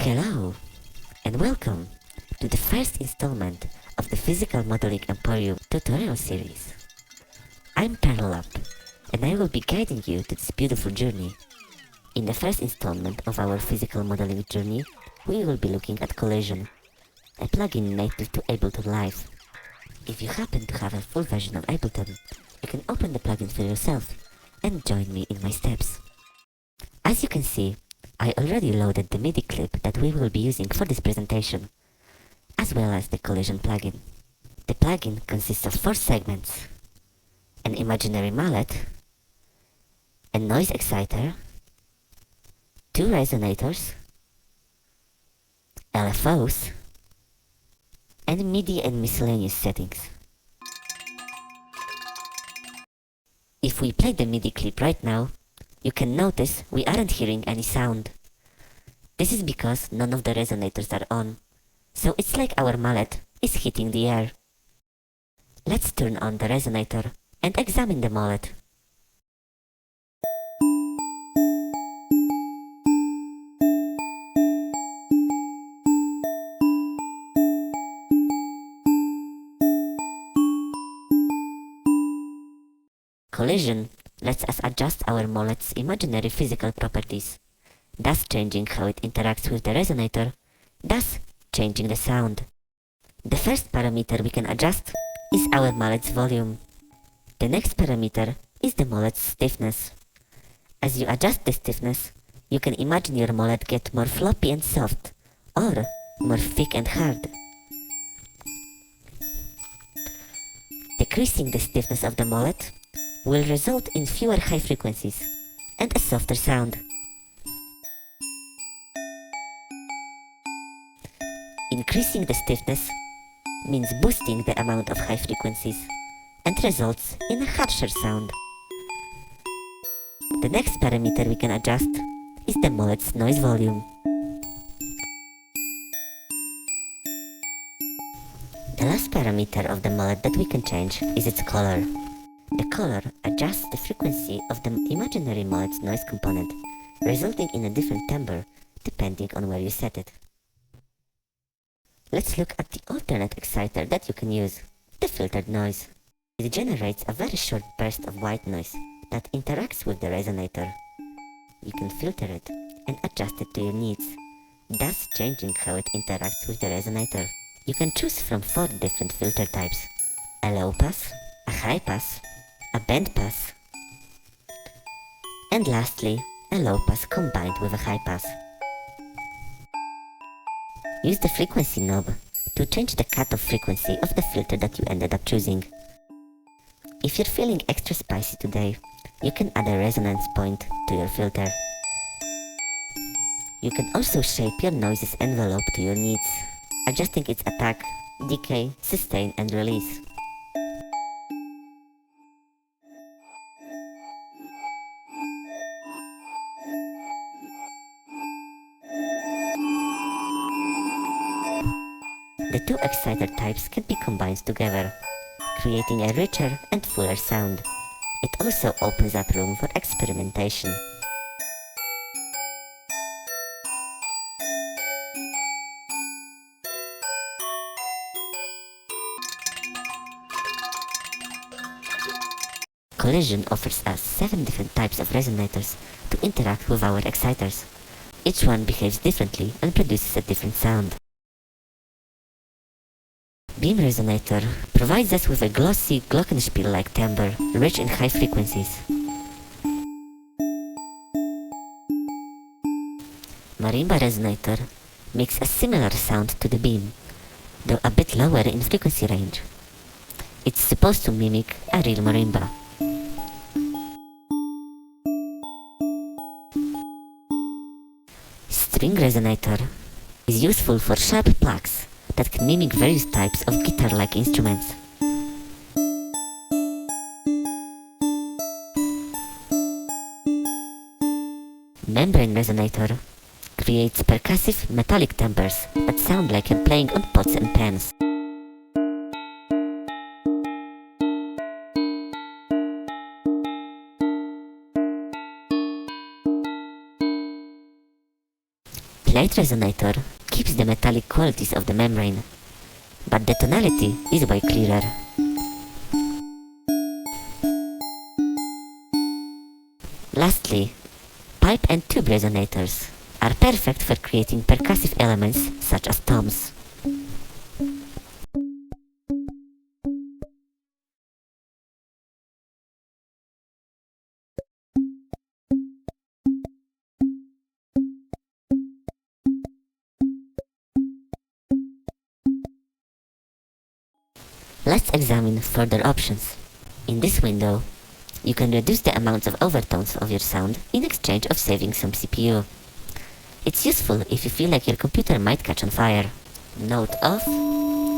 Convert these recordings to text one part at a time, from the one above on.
Hello, and welcome to the first installment of the Physical Modeling Emporium tutorial series. I'm Pear, and I will be guiding you to this beautiful journey. In the first installment of our physical modeling journey, we will be looking at Collision, a plugin native to Ableton Live. If you happen to have a full version of Ableton, you can open the plugin for yourself and join me in my steps. As you can see, I already loaded the MIDI clip that we will be using for this presentation, as well as the Collision plugin. The plugin consists of 4 segments: an imaginary mallet, a noise exciter, 2 resonators, LFOs, and MIDI and miscellaneous settings. If we play the MIDI clip right now, you can notice we aren't hearing any sound. This is because none of the resonators are on, so it's like our mallet is hitting the air. Let's turn on the resonator and examine the mallet. Collision lets us adjust our mallet's imaginary physical properties, thus changing how it interacts with the resonator, thus changing the sound. The first parameter we can adjust is our mallet's volume. The next parameter is the mallet's stiffness. As you adjust the stiffness, you can imagine your mallet get more floppy and soft, or more thick and hard. Decreasing the stiffness of the mallet will result in fewer high frequencies and a softer sound. Increasing the stiffness means boosting the amount of high frequencies and results in a harsher sound. The next parameter we can adjust is the mallet's noise volume. The last parameter of the mallet that we can change is its color. The color adjusts the frequency of the imaginary mallet's noise component, resulting in a different timbre depending on where you set it. Let's look at the alternate exciter that you can use, the filtered noise. It generates a very short burst of white noise that interacts with the resonator. You can filter it and adjust it to your needs, thus changing how it interacts with the resonator. You can choose from 4 different filter types: a low pass, a high pass, a band pass, and lastly, a low pass combined with a high pass. Use the frequency knob to change the cutoff frequency of the filter that you ended up choosing. If you're feeling extra spicy today, you can add a resonance point to your filter. You can also shape your noise's envelope to your needs, adjusting its attack, decay, sustain, and release. The 2 exciter types can be combined together, creating a richer and fuller sound. It also opens up room for experimentation. Collision offers us 7 different types of resonators to interact with our exciters. Each one behaves differently and produces a different sound. Beam resonator provides us with a glossy glockenspiel-like timbre, rich in high frequencies. Marimba resonator makes a similar sound to the beam, though a bit lower in frequency range. It's supposed to mimic a real marimba. String resonator is useful for sharp plucks that can mimic various types of guitar-like instruments. Membrane resonator creates percussive metallic timbres that sound like I'm playing on pots and pans. Plate resonator keeps the metallic qualities of the membrane, but the tonality is way clearer. Lastly, pipe and tube resonators are perfect for creating percussive elements such as toms. Let's examine further options. In this window, you can reduce the amounts of overtones of your sound in exchange of saving some CPU. It's useful if you feel like your computer might catch on fire. Note off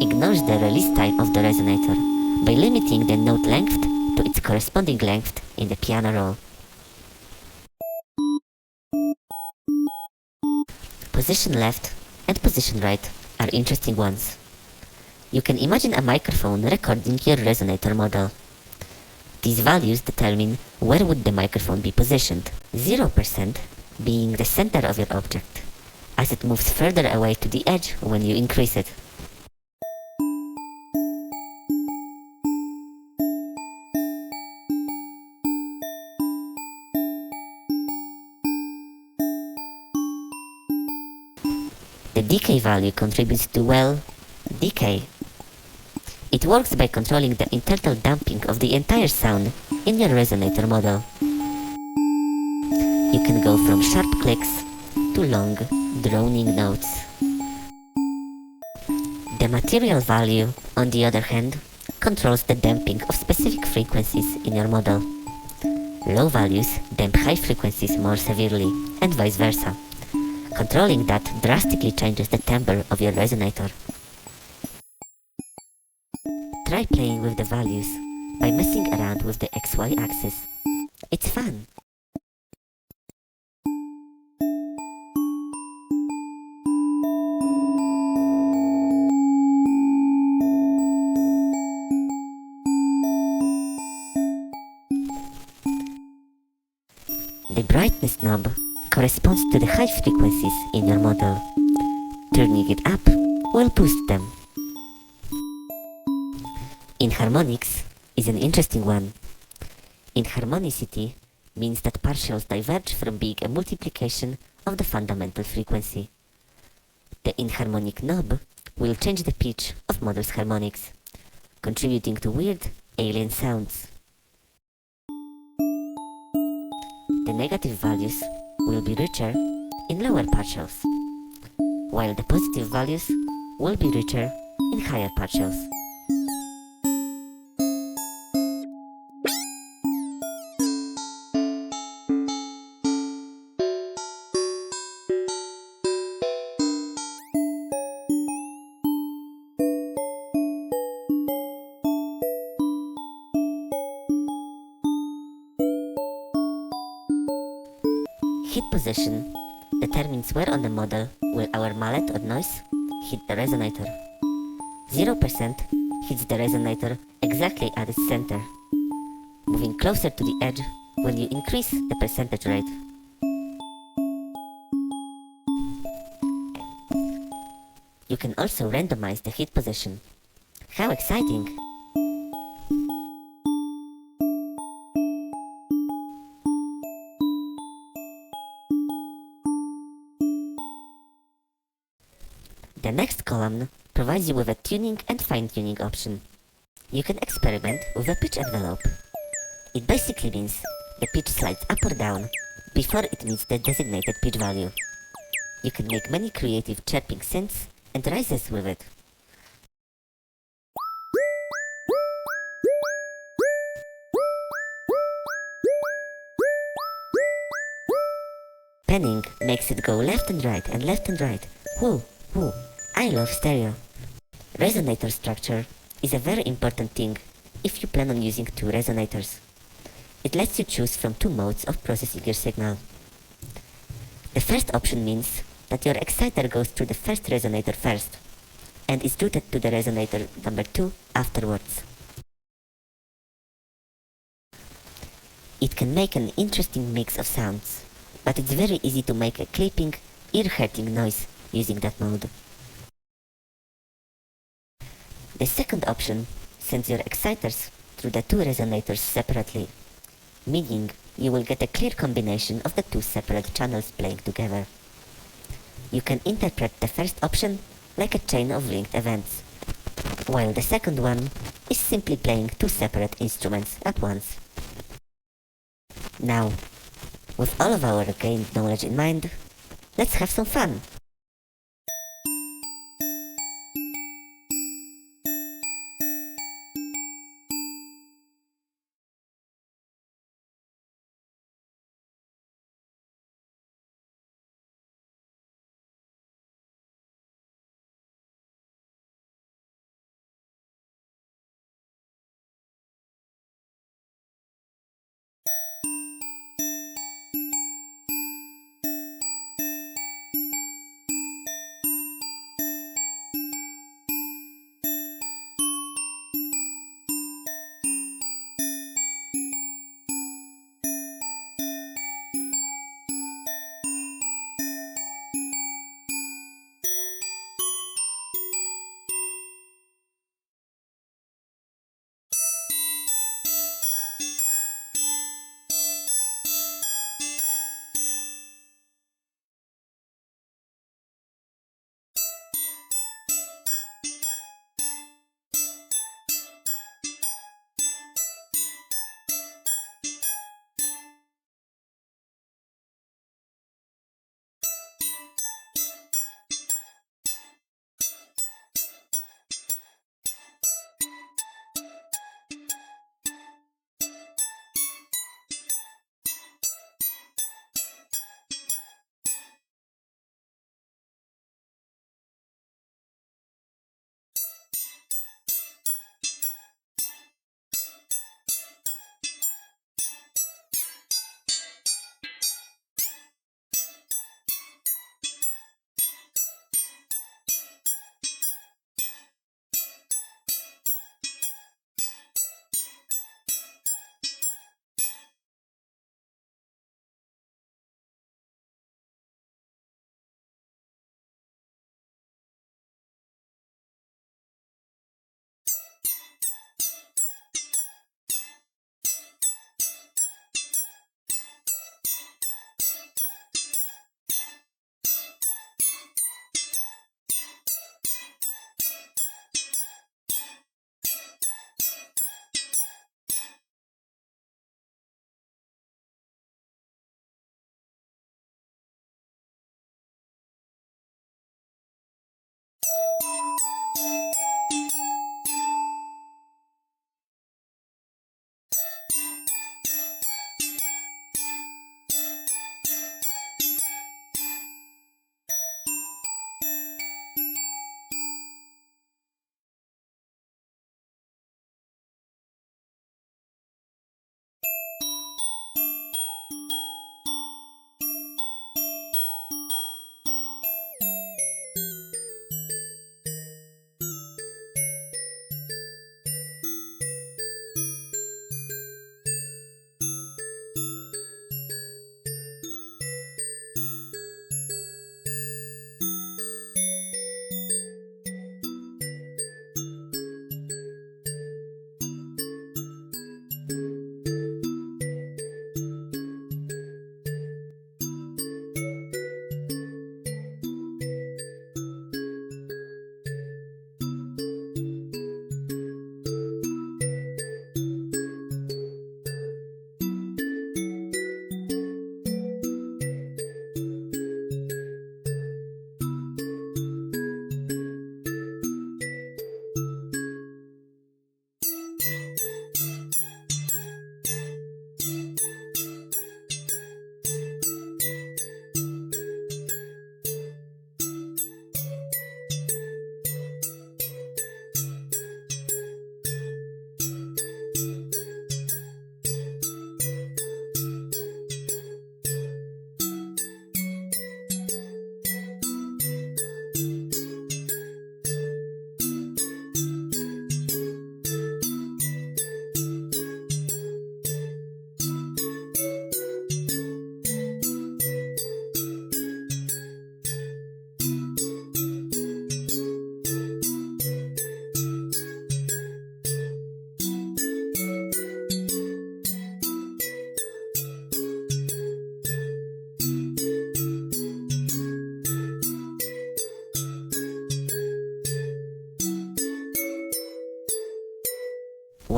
ignores the release time of the resonator by limiting the note length to its corresponding length in the piano roll. Position left and position right are interesting ones. You can imagine a microphone recording your resonator model. These values determine where would the microphone be positioned, 0% being the center of your object, as it moves further away to the edge when you increase it. The decay value contributes to, well, decay. It works by controlling the internal damping of the entire sound in your resonator model. You can go from sharp clicks to long, droning notes. The material value, on the other hand, controls the damping of specific frequencies in your model. Low values damp high frequencies more severely, and vice versa. Controlling that drastically changes the timbre of your resonator. Try playing with the values by messing around with the XY axis. It's fun! The brightness knob corresponds to the high frequencies in your model. Turning it up will boost them. Inharmonics is an interesting one. Inharmonicity means that partials diverge from being a multiplication of the fundamental frequency. The inharmonic knob will change the pitch of model's harmonics, contributing to weird, alien sounds. The negative values will be richer in lower partials, while the positive values will be richer in higher partials. Hit position determines where on the model will our mallet or noise hit the resonator. 0% hits the resonator exactly at its center, moving closer to the edge when you increase the percentage rate. You can also randomize the hit position. How exciting! The next column provides you with a tuning and fine-tuning option. You can experiment with a pitch envelope. It basically means the pitch slides up or down before it meets the designated pitch value. You can make many creative chirping synths and rises with it. Penning makes it go left and right and left and right. Whoa, whoa. I love stereo. Resonator structure is a very important thing if you plan on using two resonators. It lets you choose from two modes of processing your signal. The first option means that your exciter goes through the first resonator first and is routed to the resonator number 2 afterwards. It can make an interesting mix of sounds, but it's very easy to make a clipping, ear-hurting noise using that mode. The second option sends your exciters through the two resonators separately, meaning you will get a clear combination of the two separate channels playing together. You can interpret the first option like a chain of linked events, while the second one is simply playing two separate instruments at once. Now, with all of our gained knowledge in mind, let's have some fun!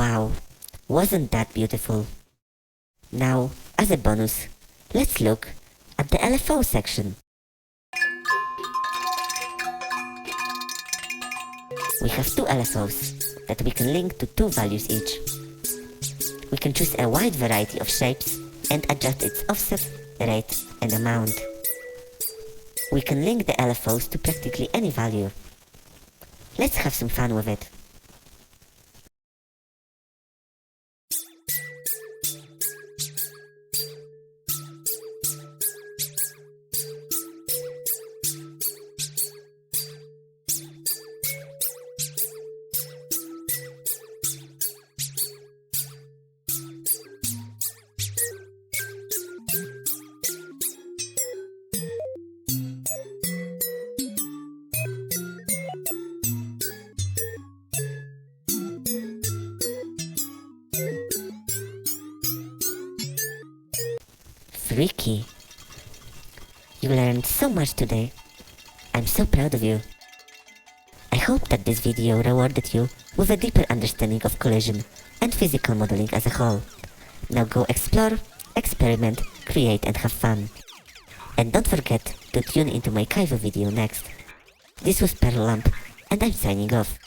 Wow, wasn't that beautiful? Now, as a bonus, let's look at the LFO section. We have two LFOs that we can link to two values each. We can choose a wide variety of shapes and adjust its offset, rate, and amount. We can link the LFOs to practically any value. Let's have some fun with it. Freaky. You learned so much today. I'm so proud of you. I hope that this video rewarded you with a deeper understanding of collision and physical modeling as a whole. Now go explore, experiment, create and have fun. And don't forget to tune into my Kaivo video next. This was Pear and I'm signing off.